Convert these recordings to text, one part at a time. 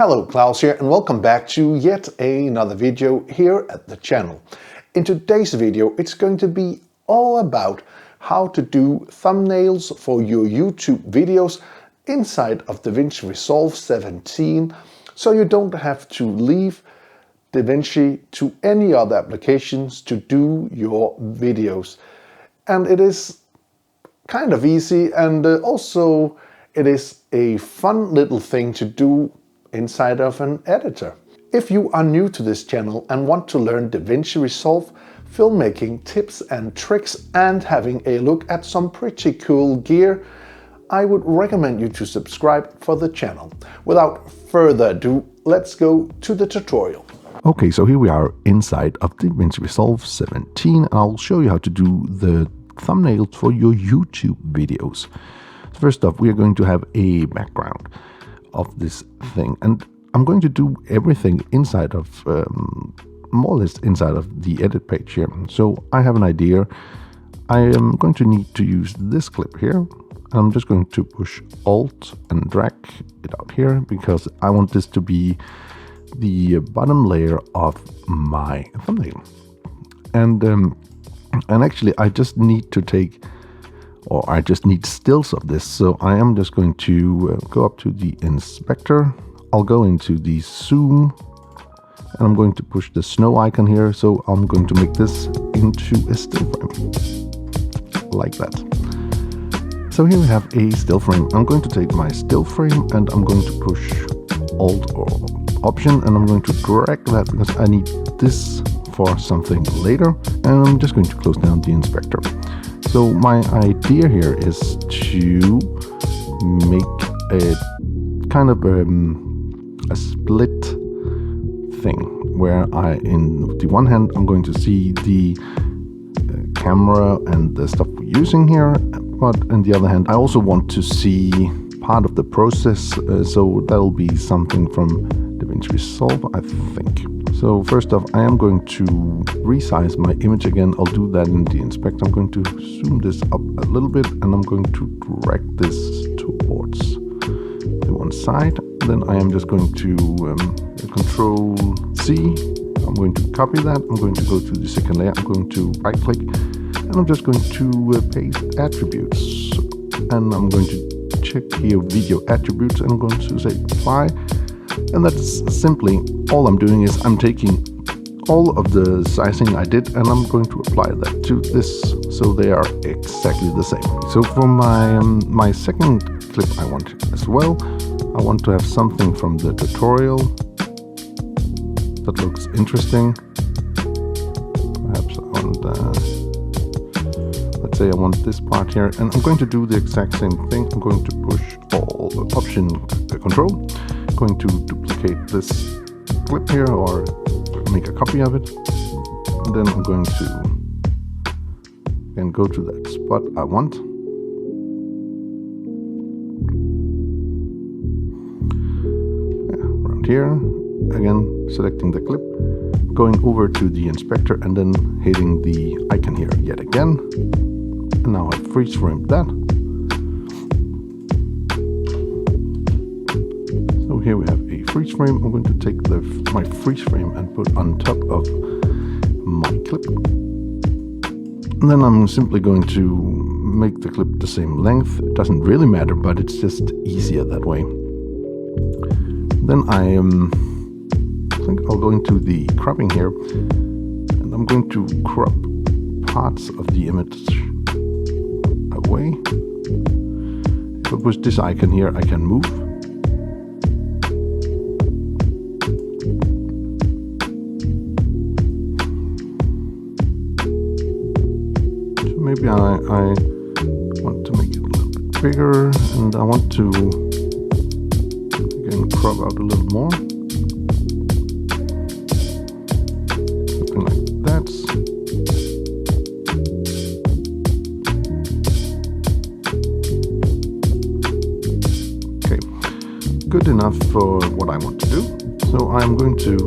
Hello, Klaus here, and welcome back to yet another video here at the channel. In today's video, it's going to be all about how to do thumbnails for your YouTube videos inside of Davinci Resolve 17, so you don't have to leave Davinci to any other applications to do your videos. And it is kind of easy, and also it is a fun little thing to do inside of an editor. If you are new to this channel and want to learn Davinci Resolve filmmaking tips and tricks and having a look at some pretty cool gear, I would recommend you to subscribe for the channel. Without further ado, let's go to the tutorial. Okay, so here we are inside of Davinci Resolve 17, and I'll show you how to do the thumbnails for your YouTube videos. First off, we are going to have a background of this thing, and I'm going to do everything inside of more or less inside of the edit page here. So I have an idea. I am going to need to use this clip here. I'm just going to push Alt and drag it out here because I want this to be the bottom layer of my thumbnail. And actually I just need to take, or I just need stills of this. So I am just going to go up to the inspector. I'll go into the zoom and I'm going to push the snow icon here. So I'm going to make this into a still frame like that. So here we have a still frame. I'm going to take my still frame and I'm going to push Alt or Option, and I'm going to drag that because I need this for something later. And I'm just going to close down the inspector. So my idea here is to make a kind of a split thing where in the one hand I'm going to see the camera and the stuff we're using here, but on the other hand I also want to see part of the process, so that'll be something from Davinci Resolve, I think. So first off, I am going to resize my image again. I'll do that in the inspector. I'm going to zoom this up a little bit and I'm going to drag this towards the one side. Then I am just going to Control C. I'm going to copy that. I'm going to go to the second layer. I'm going to right click and I'm just going to paste attributes. And I'm going to check here video attributes and I'm going to say apply. And that's simply all I'm doing is I'm taking all of the sizing I did and I'm going to apply that to this so they are exactly the same. So for my second clip I want as well, I want to have something from the tutorial that looks interesting. Perhaps I want, let's say I want this part here, and I'm going to do the exact same thing. I'm going to push Option Control. I'm going to duplicate this clip here or make a copy of it, and then I'm going to again go to that spot I want. Yeah, around here, again selecting the clip, going over to the inspector and then hitting the icon here yet again, and now I've freeze framed that. So here we have a freeze frame. I'm going to take my freeze frame and put on top of my clip. And then I'm simply going to make the clip the same length. It doesn't really matter, but it's just easier that way. Then I think I'll go into the cropping here and I'm going to crop parts of the image away. If I push this icon here, I can move. Maybe I want to make it a little bit bigger, and I want to again crop out a little more. Something like that. Okay, good enough for what I want to do. So I'm going to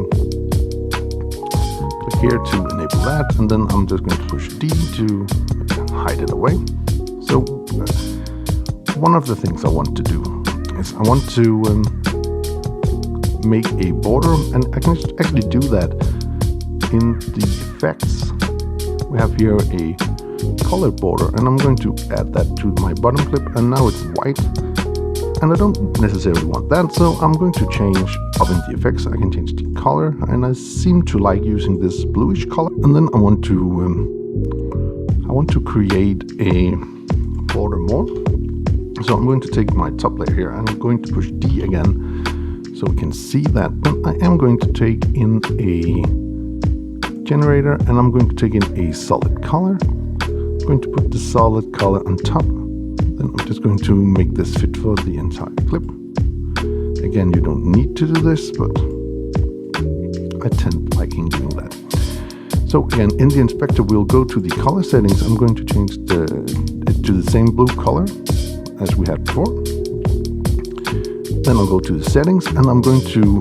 click here to enable that, and then I'm just going to push D to hide it away. So one of the things I want to do is I want to make a border, and I can actually do that in the effects. We have here a color border, and I'm going to add that to my bottom clip, and now it's white, and I don't necessarily want that, so I'm going to change up in the effects. I can change the color, and I seem to like using this bluish color, and then I want to create a border more. So I'm going to take my top layer here, and I'm going to push D again so we can see that. Then I am going to take in a generator, and I'm going to take in a solid color. I'm going to put the solid color on top. Then I'm just going to make this fit for the entire clip. Again, you don't need to do this, but I tend liking doing that. So again, in the inspector, we'll go to the color settings. I'm going to change it to the same blue color as we had before. Then I'll go to the settings, and I'm going to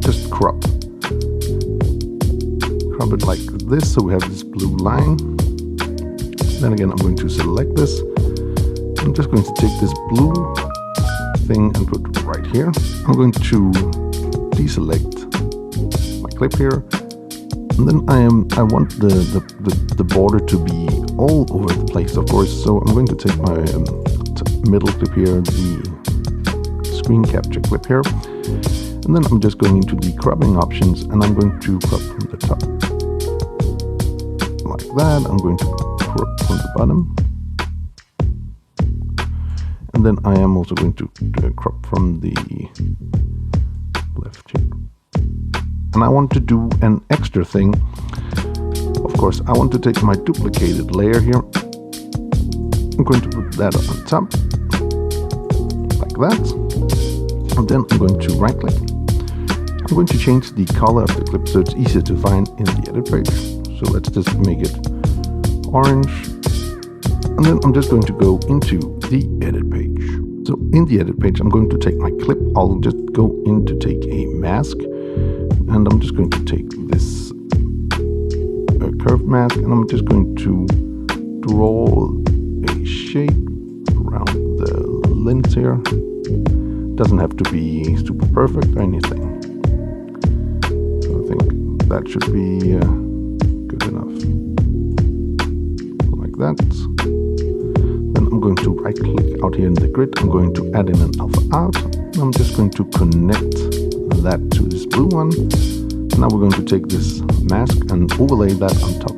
just crop it like this, so we have this blue line. Then again, I'm going to select this. I'm just going to take this blue thing and put it right here. I'm going to deselect my clip here, and then I want the border to be all over the place, of course. So I'm going to take my middle clip here, the screen capture clip here, and then I'm just going into the cropping options, and I'm going to crop from the top like that. I'm going to crop from the bottom, and then I am also going to crop from the left here. And I want to do an extra thing. Of course, I want to take my duplicated layer here. I'm going to put that on top, like that. And then I'm going to right click. I'm going to change the color of the clip so it's easier to find in the edit page. So let's just make it orange. And then I'm just going to go into the edit page. So in the edit page, I'm going to take my clip. I'll just go in to take a mask. And I'm just going to take this curved mask, and I'm just going to draw a shape around the lens here. Doesn't have to be super perfect or anything. So I think that should be good enough. Like that. Then I'm going to right click out here in the grid. I'm going to add in an alpha out. I'm just going to connect that to this blue one. Now we're going to take this mask and overlay that on top.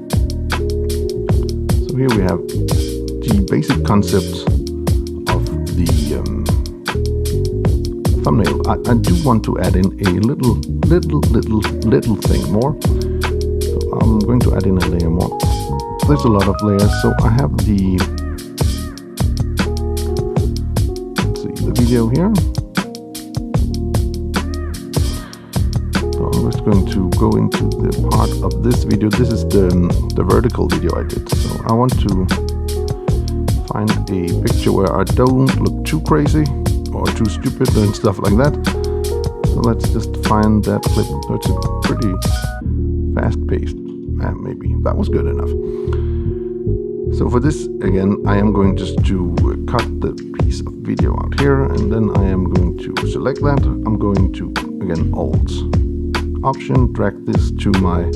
So here we have the basic concept of the thumbnail. I do want to add in a little thing more. So I'm going to add in a layer more. There's a lot of layers. So I have the, let's see, the video here. I'm just going to go into the part of this video. This is the vertical video I did. So I want to find a picture where I don't look too crazy or too stupid and stuff like that. So let's just find that clip. It's a pretty fast-paced. Maybe that was good enough. So for this, again, I am going just to cut the piece of video out here, and then I am going to select that. I'm going to, again, Alt Option, drag this to my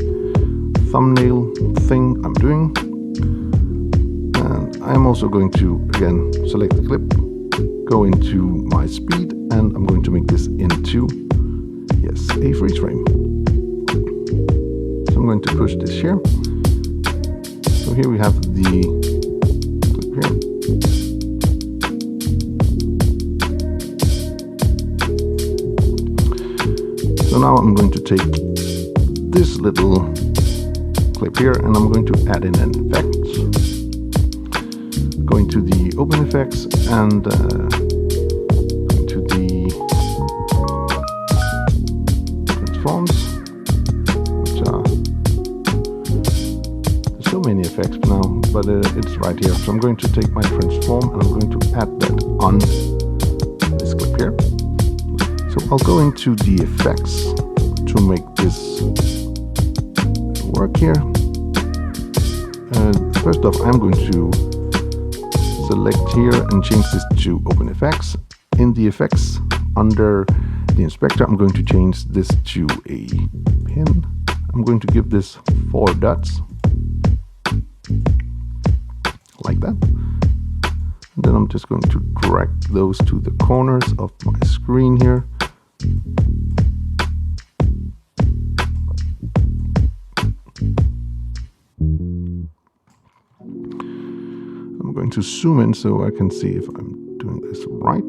thumbnail thing I'm doing, and I'm also going to again select the clip, go into my speed, and I'm going to make this into, yes, a freeze frame. So I'm going to push this here. So here we have the clip here. So now I'm going to take this little clip here, and I'm going to add in an effect. Going to the open effects, and going to the transforms, which are, there's so many effects now, but it's right here. So I'm going to take my transform, and I'm going to add that on this clip here. So I'll go into the effects to make this work here. First off, I'm going to select here and change this to open effects. In the effects, under the the inspector, I'm going to change this to a pin. I'm going to give this 4 dots, like that. And then I'm just going to drag those to the corners of my screen here. I'm going to zoom in so I can see if I'm doing this right.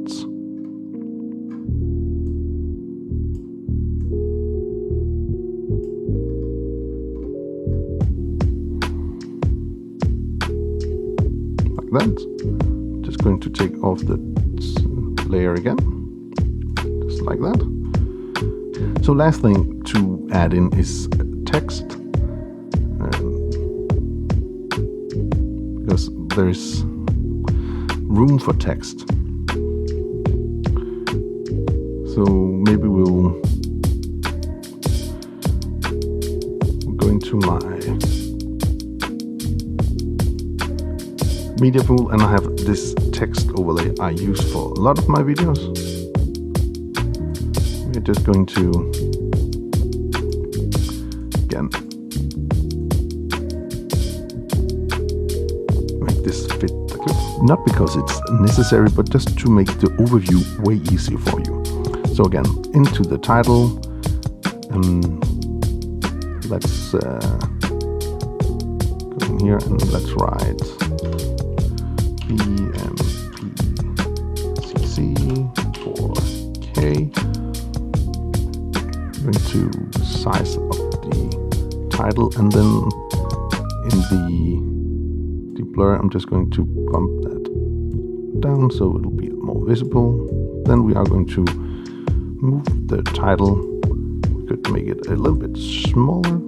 Like that. Just going to take off the layer again, just like that. So last thing to add in is text, because there's room for text. So maybe we'll go into my media pool, and I have this text overlay I use for a lot of my videos. We're just going to, again, make this fit the clip. Not because it's necessary, but just to make the overview way easier for you. So again, into the title, let's go in here and let's write BMPCC 4K. I'm going to size up the title, and then in the blur I'm just going to bump that down so it'll be more visible. Then we are going to move the title. We could make it a little bit smaller.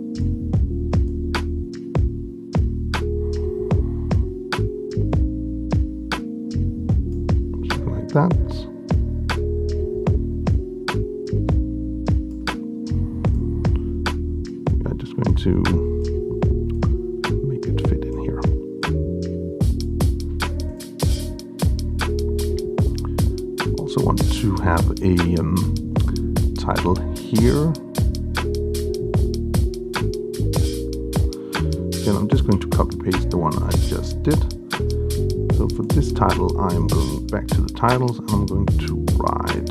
Something like that. I'm just going to make it fit in here. Also want to have a title here. Again, I'm just going to copy paste the one I just did. So for this title, I am going back to the titles, and I'm going to write,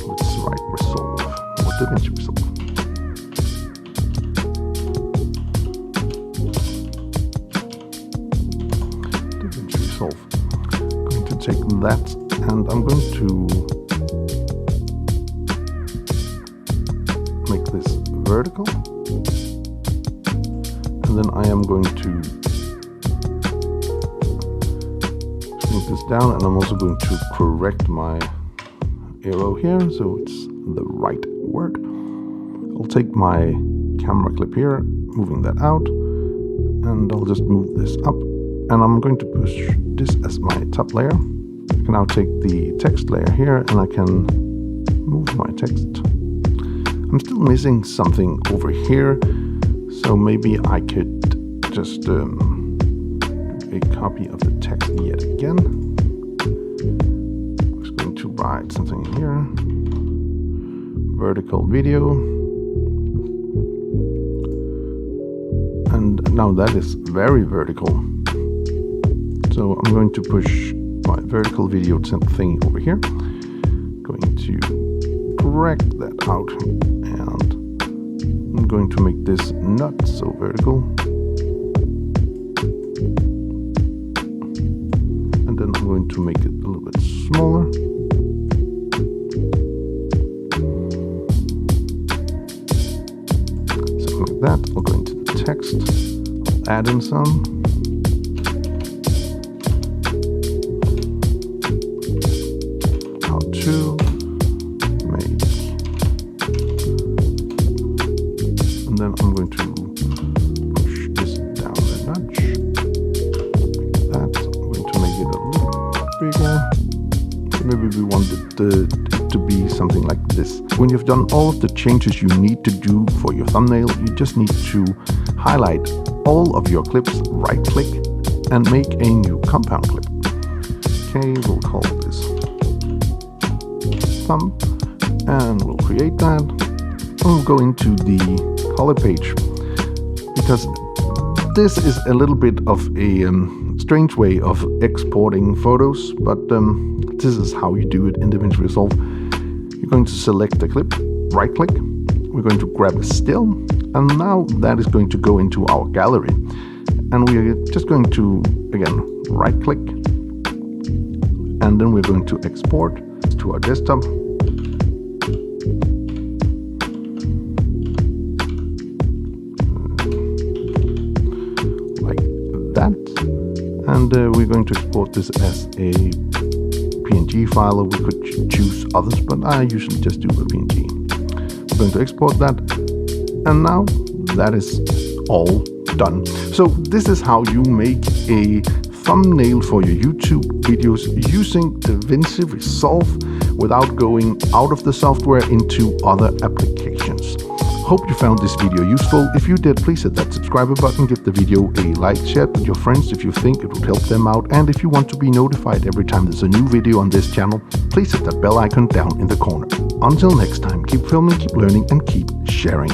let's write Resolve, or Davinci Resolve. Davinci Resolve. I'm going to take that, and I'm going to make this vertical, and then I am going to move this down, and I'm also going to correct my arrow here so it's the right word. I'll take my camera clip here, moving that out, and I'll just move this up, and I'm going to push this as my top layer. I can now take the text layer here, and I can move my text. I'm still missing something over here, so maybe I could just do a copy of the text yet again. I'm just going to write something here. Vertical video. And now that is very vertical. So I'm going to push my vertical video thing over here. Going to drag that out, and I'm going to make this not so vertical, and then I'm going to make it a little bit smaller. Something like that. I'll go into the text, I'll add in some. How to make, and then I'm going to push this down a notch, like that. I'm going to make it a little bit bigger. Maybe we want it to be something like this. When you've done all of the changes you need to do for your thumbnail, you just need to highlight all of your clips, right click, and make a new compound clip. Okay, we'll call this thumb, and we'll create that. We'll go into the color page, because this is a little bit of a strange way of exporting photos, but this is how you do it in Davinci Resolve. You're going to select the clip, right click, we're going to grab a still, and now that is going to go into our gallery. And we're just going to, again, right click, and then we're going to export to our desktop. Like that. And we're going to export this as a PNG file, or we could choose others, but I usually just do a PNG. We're going to export that, and now that is all done. So this is how you make a thumbnail for your YouTube videos using Davinci Resolve without going out of the software into other applications. Hope you found this video useful. If you did, please hit that subscribe button, give the video a like, share it with your friends if you think it would help them out, and if you want to be notified every time there's a new video on this channel, please hit that bell icon down in the corner. Until next time, keep filming, keep learning, and keep sharing.